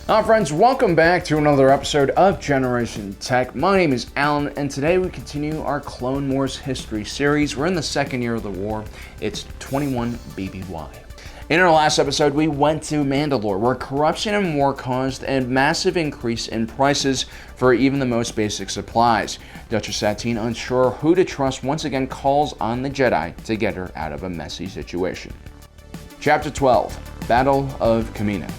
Hi friends, welcome back to another episode of Generation Tech. My name is Alan, and today we continue our Clone Wars history series. We're in the second year of the war. It's 21 BBY. In our last episode, we went to Mandalore, where corruption and war caused a massive increase in prices for even the most basic supplies. Duchess Satine, unsure who to trust, once again calls on the Jedi to get her out of a messy situation. Chapter 12, Battle of Kamino.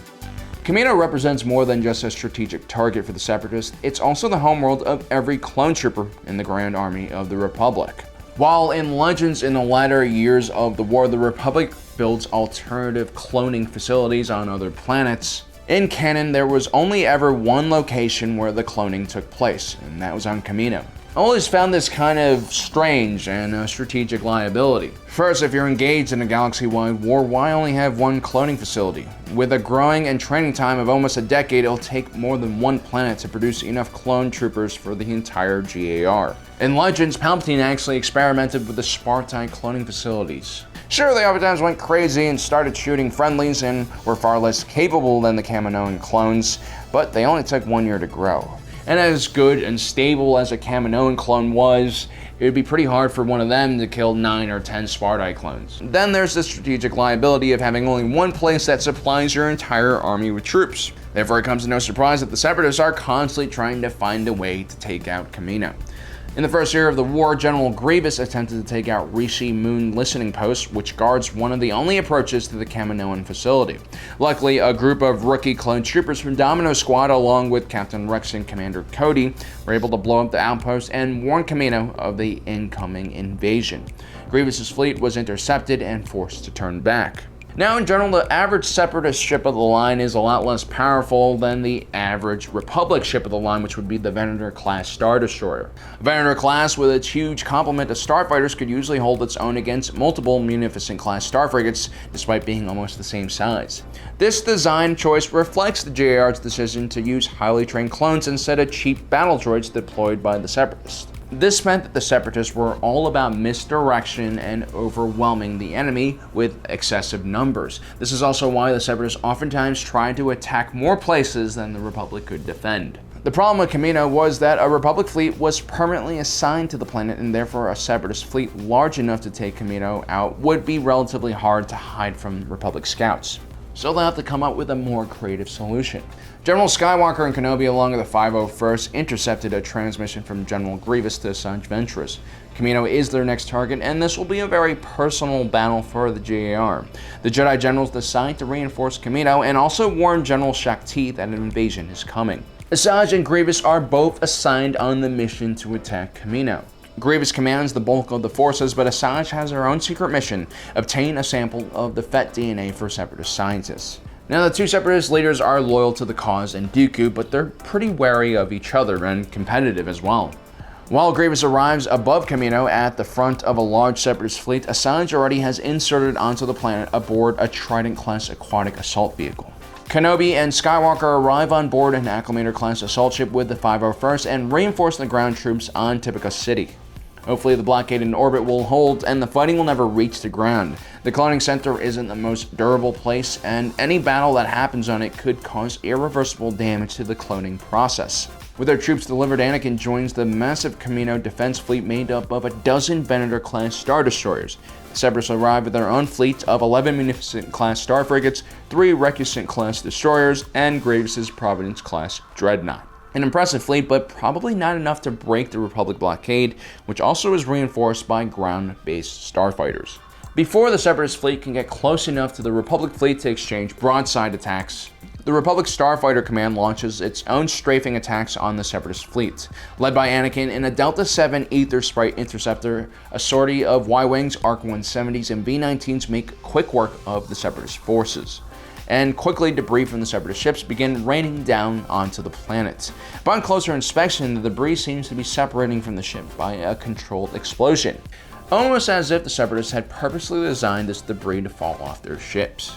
Kamino represents more than just a strategic target for the Separatists. It's also the homeworld of every clone trooper in the Grand Army of the Republic. While in Legends in the latter years of the war, the Republic builds alternative cloning facilities on other planets, in canon there was only ever one location where the cloning took place, and that was on Kamino. I always found this kind of strange and a strategic liability. First, if you're engaged in a galaxy-wide war, why only have one cloning facility? With a growing and training time of almost a decade, it'll take more than one planet to produce enough clone troopers for the entire GAR. In Legends, Palpatine actually experimented with the Spartite cloning facilities. Sure, they oftentimes went crazy and started shooting friendlies and were far less capable than the Kaminoan clones, but they only took 1 year to grow. And as good and stable as a Kaminoan clone was, it would be pretty hard for one of them to kill 9 or 10 Spartite clones. Then there's the strategic liability of having only one place that supplies your entire army with troops. Therefore, it comes to no surprise that the Separatists are constantly trying to find a way to take out Kamino. In the first year of the war, General Grievous attempted to take out Rishi Moon Listening Post, which guards one of the only approaches to the Kaminoan facility. Luckily, a group of rookie clone troopers from Domino Squad, along with Captain Rex and Commander Cody, were able to blow up the outpost and warn Kamino of the incoming invasion. Grievous's fleet was intercepted and forced to turn back. Now, in general, the average Separatist ship of the line is a lot less powerful than the average Republic ship of the line, which would be the Ventress-class Star Destroyer. Ventress-class, with its huge complement of starfighters, could usually hold its own against multiple Munificent-class star frigates, despite being almost the same size. This design choice reflects the JR's decision to use highly trained clones instead of cheap battle droids deployed by the Separatists. This meant that the Separatists were all about misdirection and overwhelming the enemy with excessive numbers. This is also why the Separatists oftentimes tried to attack more places than the Republic could defend. The problem with Kamino was that a Republic fleet was permanently assigned to the planet, and therefore a Separatist fleet large enough to take Kamino out would be relatively hard to hide from Republic scouts. So they'll have to come up with a more creative solution. General Skywalker and Kenobi, along with the 501st, intercepted a transmission from General Grievous to Asajj Ventress. Kamino is their next target, and this will be a very personal battle for the GAR. The Jedi Generals decide to reinforce Kamino and also warn General Shaak Ti that an invasion is coming. Asajj and Grievous are both assigned on the mission to attack Kamino. Grievous commands the bulk of the forces, but Asajj has her own secret mission: obtain a sample of the Fett DNA for Separatist scientists. Now, the two Separatist leaders are loyal to the cause and Dooku, but they're pretty wary of each other and competitive as well. While Grievous arrives above Kamino at the front of a large Separatist fleet, Asajj already has inserted onto the planet aboard a Trident-class aquatic assault vehicle. Kenobi and Skywalker arrive on board an Acclamator-class assault ship with the 501st and reinforce the ground troops on Tipica City. Hopefully the blockade in orbit will hold and the fighting will never reach the ground. The cloning center isn't the most durable place, and any battle that happens on it could cause irreversible damage to the cloning process. With their troops delivered, Anakin joins the massive Kamino defense fleet made up of a dozen Venator-class Star Destroyers. The Separatists arrive with their own fleet of 11 Munificent-class Star Frigates, 3 Recusant-class Destroyers, and Grievous' Providence-class Dreadnought. An impressive fleet, but probably not enough to break the Republic blockade, which also is reinforced by ground-based starfighters. Before the Separatist fleet can get close enough to the Republic fleet to exchange broadside attacks, the Republic Starfighter Command launches its own strafing attacks on the Separatist fleet. Led by Anakin in a Delta 7 Aether Sprite Interceptor, a sortie of Y-Wings, ARC-170s, and V-19s make quick work of the Separatist forces. And quickly debris from the Separatist ships begin raining down onto the planet. Upon closer inspection, the debris seems to be separating from the ship by a controlled explosion, almost as if the Separatists had purposely designed this debris to fall off their ships.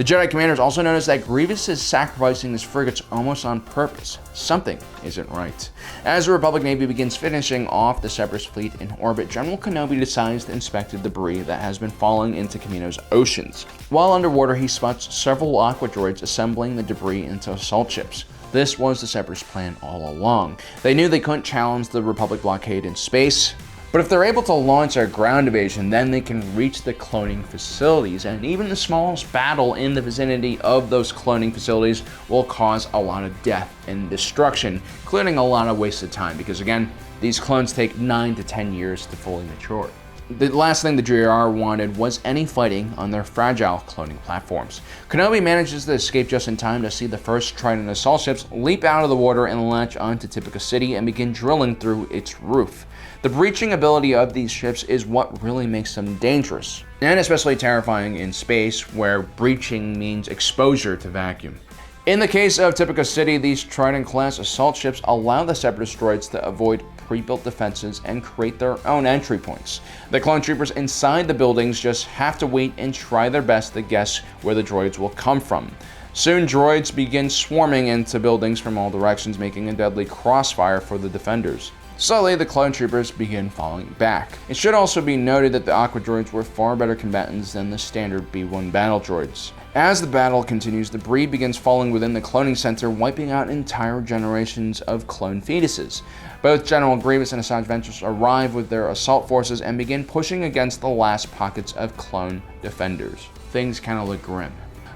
The Jedi commanders also notice that Grievous is sacrificing his frigates almost on purpose. Something isn't right. As the Republic Navy begins finishing off the Separatist fleet in orbit, General Kenobi decides to inspect the debris that has been falling into Kamino's oceans. While underwater, he spots several aqua droids assembling the debris into assault ships. This was the Separatist plan all along. They knew they couldn't challenge the Republic blockade in space, but if they're able to launch a ground invasion, then they can reach the cloning facilities, and even the smallest battle in the vicinity of those cloning facilities will cause a lot of death and destruction, including a lot of wasted time, because again, these clones take 9 to 10 years to fully mature. The last thing the GR wanted was any fighting on their fragile cloning platforms. Kenobi manages to escape just in time to see the first Trident assault ships leap out of the water and latch onto Tipica City and begin drilling through its roof. The breaching ability of these ships is what really makes them dangerous, and especially terrifying in space, where breaching means exposure to vacuum. In the case of Tipica City, these Trident-class assault ships allow the Separatist droids to avoid pre-built defenses and create their own entry points. The clone troopers inside the buildings just have to wait and try their best to guess where the droids will come from. Soon, droids begin swarming into buildings from all directions, making a deadly crossfire for the defenders. Slowly, the clone troopers begin falling back. It should also be noted that the aqua droids were far better combatants than the standard B-1 battle droids. As the battle continues, debris begins falling within the cloning center, wiping out entire generations of clone fetuses. Both General Grievous and Asajj Ventress arrive with their assault forces and begin pushing against the last pockets of clone defenders. Things kinda look grim.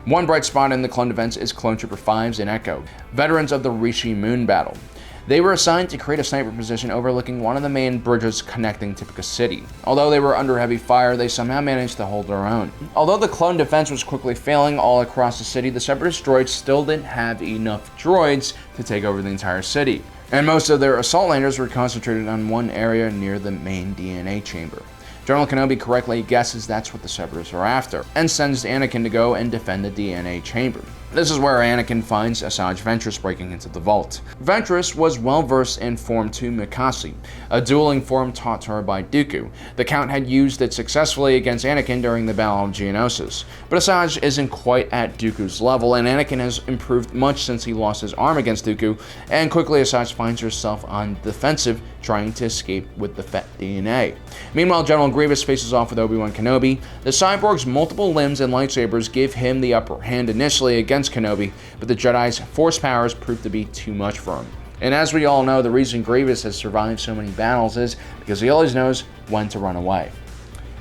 One bright spot in the clone defense is Clone Trooper 5s and Echo, veterans of the Rishi Moon battle. They were assigned to create a sniper position overlooking one of the main bridges connecting Tipica City. Although they were under heavy fire, they somehow managed to hold their own. Although the clone defense was quickly failing all across the city, the Separatist droids still didn't have enough droids to take over the entire city, and most of their assault landers were concentrated on one area near the main DNA chamber. General Kenobi correctly guesses that's what the Separatists are after, and sends Anakin to go and defend the DNA chamber. This is where Anakin finds Asajj Ventress breaking into the vault. Ventress was well versed in Form 2 Mikasi, a dueling form taught to her by Dooku. The Count had used it successfully against Anakin during the Battle of Geonosis, but Asajj isn't quite at Dooku's level, and Anakin has improved much since he lost his arm against Dooku, and quickly Asajj finds herself on the defensive, trying to escape with the Fett DNA. Meanwhile, General Grievous faces off with Obi Wan Kenobi. The cyborg's multiple limbs and lightsabers give him the upper hand initially against Kenobi, but the Jedi's force powers prove to be too much for him. And as we all know, the reason Grievous has survived so many battles is because he always knows when to run away.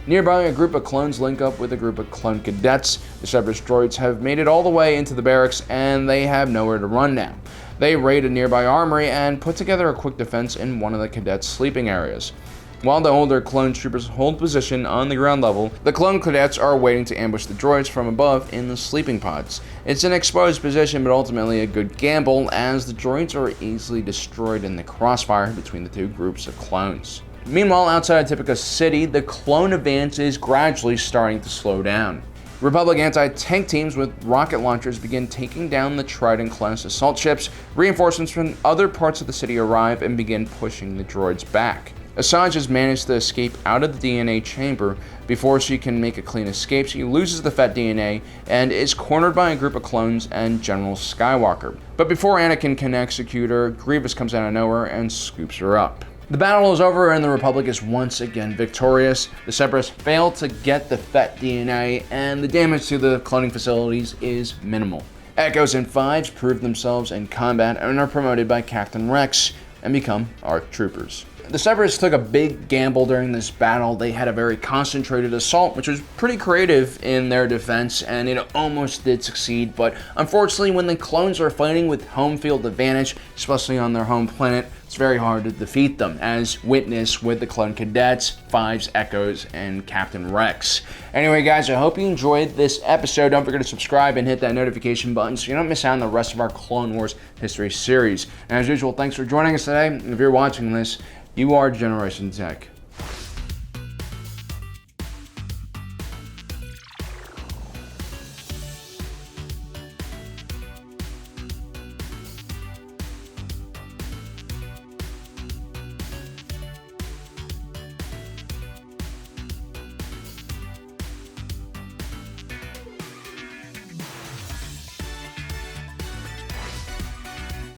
Nearby, a group of clones link up with a group of clone cadets. The Separatist droids have made it all the way into the barracks, and they have nowhere to run now. They raid a nearby armory and put together a quick defense in one of the cadets' sleeping areas. While the older clone troopers hold position on the ground level, the clone cadets are waiting to ambush the droids from above in the sleeping pods. It's an exposed position, but ultimately a good gamble, as the droids are easily destroyed in the crossfire between the two groups of clones. Meanwhile, outside of Tipica City, the clone advance is gradually starting to slow down. Republic anti-tank teams with rocket launchers begin taking down the Trident-class assault ships. Reinforcements from other parts of the city arrive and begin pushing the droids back. Asajj has managed to escape out of the DNA chamber. Before she can make a clean escape, she loses the Fett DNA and is cornered by a group of clones and General Skywalker. But before Anakin can execute her, Grievous comes out of nowhere and scoops her up. The battle is over and the Republic is once again victorious. The Separatists fail to get the Fett DNA, and the damage to the cloning facilities is minimal. Echoes and Fives prove themselves in combat and are promoted by Captain Rex and become ARC troopers. The Separatists took a big gamble during this battle. They had a very concentrated assault, which was pretty creative in their defense, and it almost did succeed. But unfortunately, when the clones are fighting with home field advantage, especially on their home planet, it's very hard to defeat them, as witnessed with the clone cadets, Fives, Echoes, and Captain Rex. Anyway, guys, I hope you enjoyed this episode. Don't forget to subscribe and hit that notification button so you don't miss out on the rest of our Clone Wars history series. And as usual, thanks for joining us today. If you're watching this, you are Generation Tech.